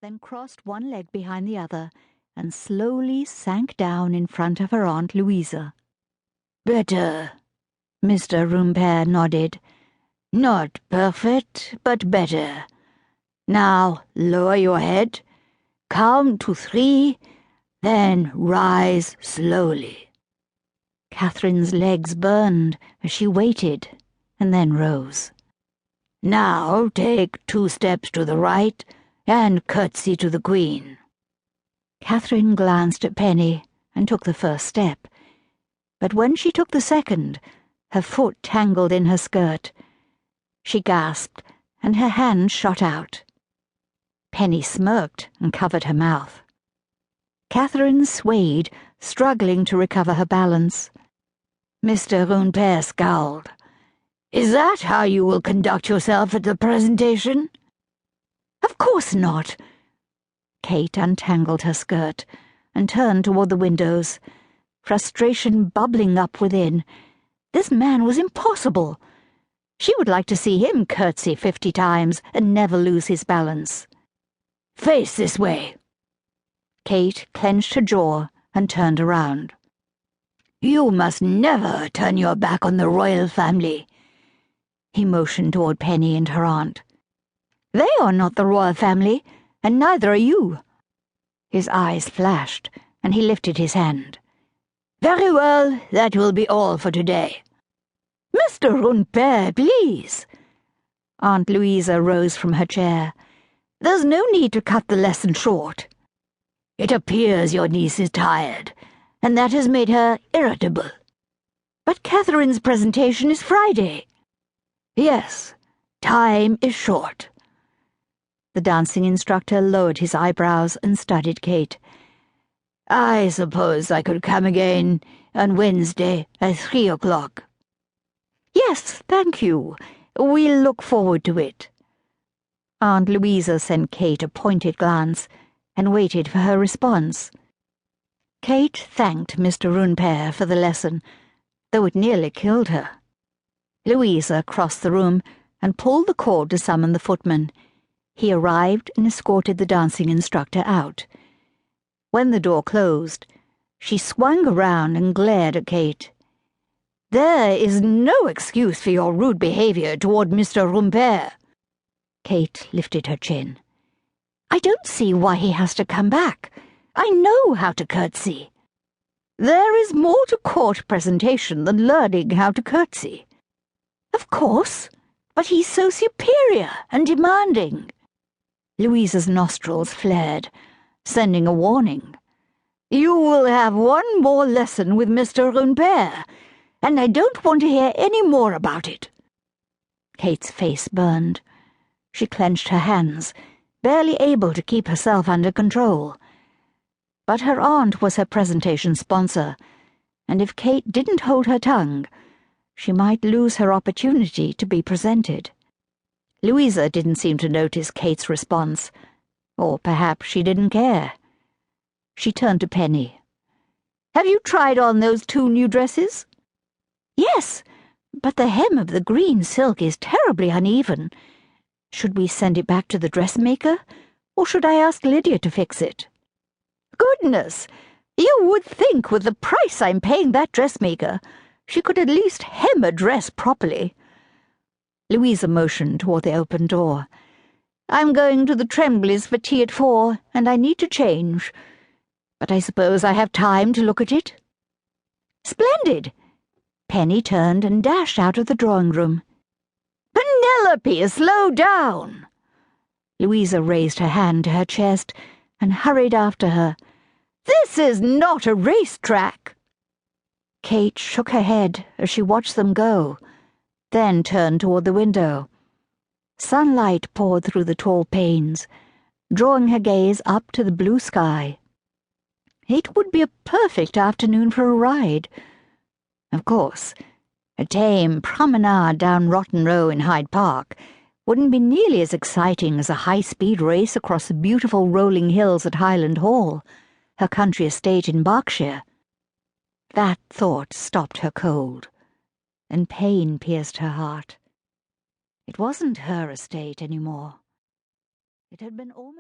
then crossed one leg behind the other and slowly sank down in front of her Aunt Louisa. "Better," Mr. Rumpere nodded. "Not perfect, but better. Now lower your head, count to 3, then rise slowly." Catherine's legs burned as she waited and then rose. "Now take 2 steps to the right and curtsy to the Queen." Katherine glanced at Penny and took the first step, but when she took the second, her foot tangled in her skirt. She gasped, and her hand shot out. Penny smirked and covered her mouth. Katherine swayed, struggling to recover her balance. Mr. Rumpere scowled. "Is that how you will conduct yourself at the presentation?" "Of course not." Kate untangled her skirt and turned toward the windows, frustration bubbling up within. This man was impossible. She would like to see him curtsy 50 times and never lose his balance. "Face this way." Kate clenched her jaw and turned around. "You must never turn your back on the royal family." He motioned toward Penny and her aunt. "They are not the royal family, and neither are you." His eyes flashed, and he lifted his hand. "Very well, that will be all for today." "Mr. Rumpere, please." Aunt Louisa rose from her chair. "There's no need to cut the lesson short." "It appears your niece is tired, and that has made her irritable." "But Catherine's presentation is Friday." "Yes, time is short." The dancing instructor lowered his eyebrows and studied Kate. "I suppose I could come again on Wednesday at 3 o'clock. "Yes, thank you. We'll look forward to it." Aunt Louisa sent Kate a pointed glance and waited for her response. Kate thanked Mr. Rumpere for the lesson, though it nearly killed her. Louisa crossed the room and pulled the cord to summon the footman. He arrived and escorted the dancing instructor out. When the door closed, she swung around and glared at Kate. "There is no excuse for your rude behavior toward Mr. Rumpere." Kate lifted her chin. "I don't see why he has to come back. I know how to curtsy." "There is more to court presentation than learning how to curtsy." "Of course, but he's so superior and demanding." Louisa's nostrils flared, sending a warning. "You will have one more lesson with Mr. Rumpere, and I don't want to hear any more about it." Kate's face burned. She clenched her hands, barely able to keep herself under control. But her aunt was her presentation sponsor, and if Kate didn't hold her tongue, she might lose her opportunity to be presented. Louisa didn't seem to notice Kate's response, or perhaps she didn't care. She turned to Penny. "Have you tried on those 2 new dresses?" "Yes, but the hem of the green silk is terribly uneven. Should we send it back to the dressmaker, or should I ask Lydia to fix it?" "Goodness! You would think with the price I'm paying that dressmaker, she could at least hem a dress properly." Louisa motioned toward the open door. "I'm going to the Trembleys for tea at 4, and I need to change. But I suppose I have time to look at it?" "Splendid!" Penny turned and dashed out of the drawing-room. "Penelope, slow down!" Louisa raised her hand to her chest and hurried after her. "This is not a racetrack." Kate shook her head as she watched them go, then turned toward the window. Sunlight poured through the tall panes, drawing her gaze up to the blue sky. It would be a perfect afternoon for a ride. Of course, a tame promenade down Rotten Row in Hyde Park wouldn't be nearly as exciting as a high-speed race across the beautiful rolling hills at Highland Hall, her country estate in Berkshire. That thought stopped her cold, and pain pierced her heart. It wasn't her estate anymore. It had been almost